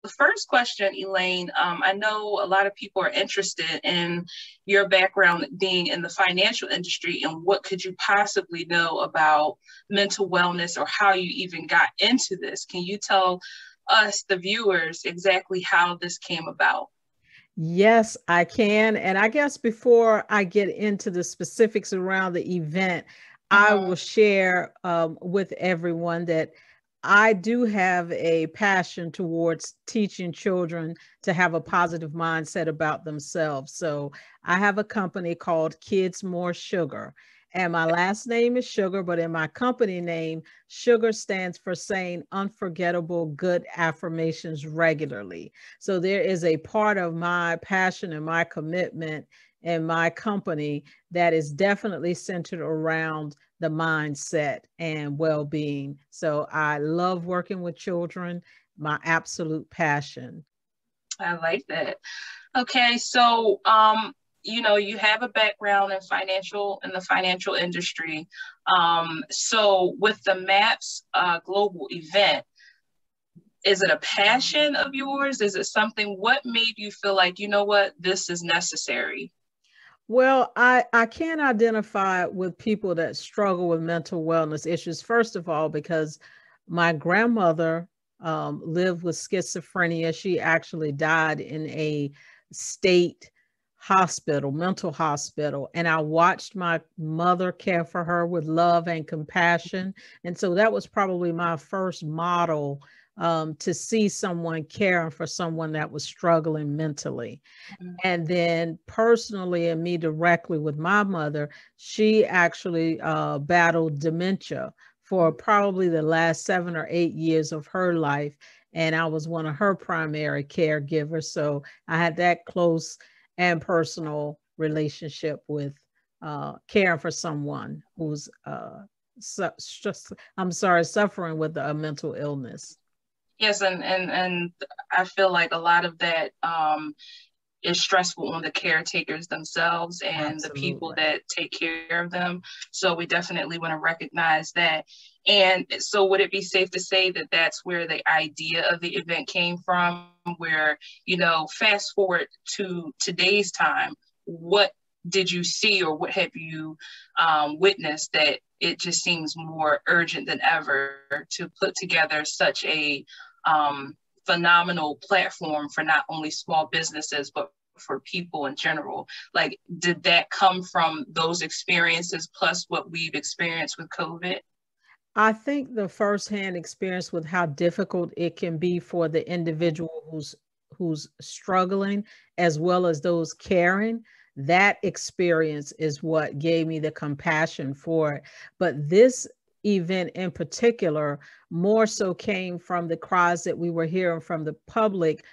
the first question, Elaine, I know a lot of people are interested in your background being in the financial industry, and what could you possibly know about mental wellness or how you even got into this? Can you tell us, the viewers, exactly how this came about? Yes, I can. And I guess before I get into the specifics around the event, I will Mhm. share with everyone that I do have a passion towards teaching children to have a positive mindset about themselves. So I have a company called Kids More Sugar. And my last name is Sugar, but in my company name, Sugar stands for saying unforgettable good affirmations regularly. So there is a part of my passion and my commitment and my company that is definitely centered around the mindset and well-being. So I love working with children, my absolute passion. I like that. Okay, so you have a background in the financial industry. So with the MAPS global event, is it a passion of yours? Is it something? What made you feel like, you know what, this is necessary? Well, I can identify with people that struggle with mental wellness issues, first of all, because my grandmother lived with schizophrenia. She actually died in a state hospital, mental hospital. And I watched my mother care for her with love and compassion. And so that was probably my first model to see someone caring for someone that was struggling mentally. And then personally, and me directly with my mother, she actually battled dementia for probably the last 7 or 8 years of her life. And I was one of her primary caregivers. So I had that close and personal relationship with caring for someone who's, just, I'm sorry, suffering with a mental illness. Yes, and I feel like a lot of that is stressful on the caretakers themselves and the people Absolutely. that take care of them. So we definitely want to recognize that. And so would it be safe to say that that's where the idea of the event came from, where, fast forward to today's time, what did you see or what have you witnessed that it just seems more urgent than ever to put together such a um, phenomenal platform for not only small businesses, but for people in general? Like, did that come from those experiences plus what we've experienced with COVID? I think the firsthand experience with how difficult it can be for the individual who's struggling, as well as those caring, that experience is what gave me the compassion for it. But this event in particular more so came from the cries that we were hearing from the public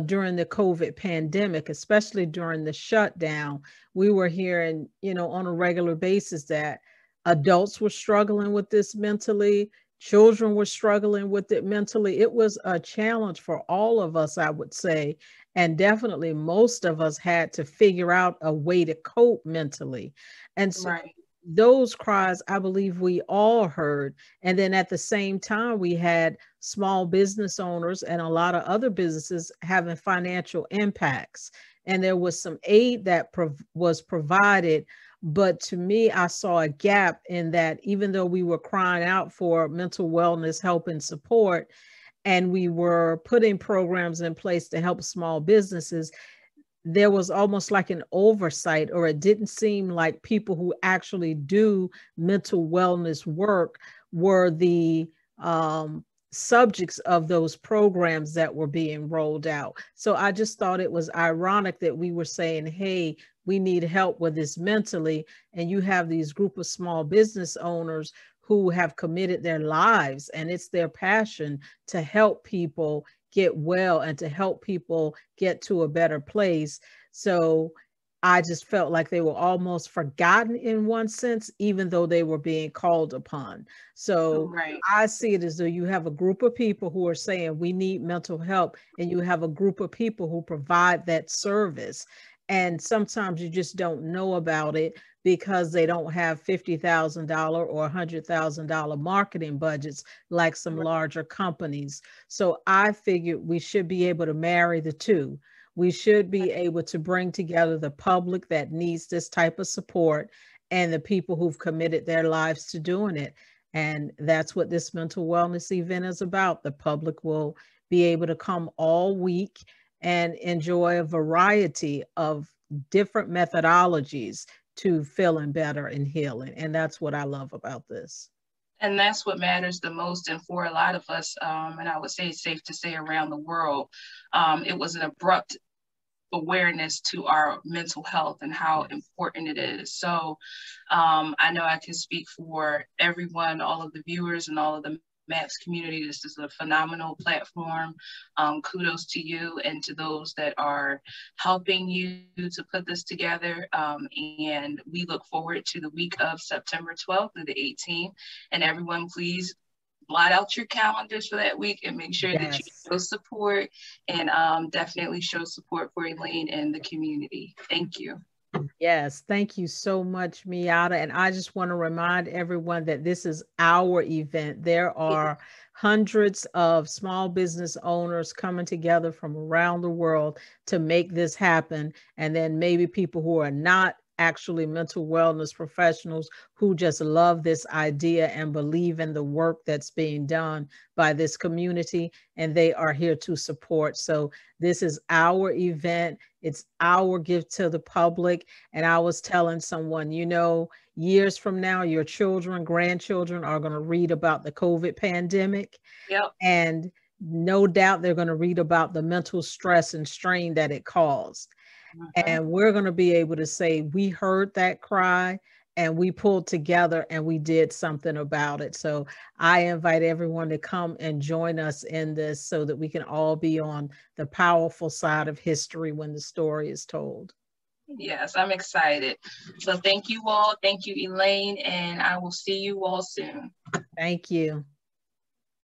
during the COVID pandemic, especially during the shutdown. We were hearing, on a regular basis that adults were struggling with this mentally, children were struggling with it mentally. It was a challenge for all of us, I would say. And definitely most of us had to figure out a way to cope mentally. And so Right. those cries, I believe we all heard. And then at the same time, we had small business owners and a lot of other businesses having financial impacts. And there was some aid that was provided. But to me, I saw a gap in that even though we were crying out for mental wellness, help, and support, and we were putting programs in place to help small businesses, there was almost like an oversight, or it didn't seem like people who actually do mental wellness work were the subjects of those programs that were being rolled out. So I just thought it was ironic that we were saying, hey, we need help with this mentally. And you have these group of small business owners who have committed their lives, and it's their passion to help people get well and to help people get to a better place. So I just felt like they were almost forgotten in one sense, even though they were being called upon. So Right. I see it as though you have a group of people who are saying we need mental help, and you have a group of people who provide that service. And sometimes you just don't know about it because they don't have $50,000 or $100,000 marketing budgets like some larger companies. So I figured we should be able to marry the two. We should be able to bring together the public that needs this type of support and the people who've committed their lives to doing it. And that's what this mental wellness event is about. The public will be able to come all week and enjoy a variety of different methodologies to feeling better and healing. And that's what I love about this. And that's what matters the most. And for a lot of us, and I would say it's safe to say around the world, it was an abrupt awareness to our mental health and how important it is. So I know I can speak for everyone, all of the viewers and all of the M.A.P.S community. This is a phenomenal platform. Kudos to you and to those that are helping you to put this together. And we look forward to the week of September 12th through the 18th. And everyone, please blot out your calendars for that week and make sure that you show support, and definitely show support for Elaine and the community. Thank you. Yes, thank you so much, Miata. And I just want to remind everyone that this is our event. There are hundreds of small business owners coming together from around the world to make this happen. And then maybe people who are not actually mental wellness professionals who just love this idea and believe in the work that's being done by this community, and they are here to support. So this is our event. It's our gift to the public. And I was telling someone, you know, years from now, your children, grandchildren are going to read about the COVID pandemic. Yep. And no doubt they're going to read about the mental stress and strain that it caused. And we're going to be able to say, we heard that cry and we pulled together and we did something about it. So I invite everyone to come and join us in this so that we can all be on the powerful side of history when the story is told. Yes, I'm excited. So thank you all. Thank you, Elaine, and I will see you all soon. Thank you.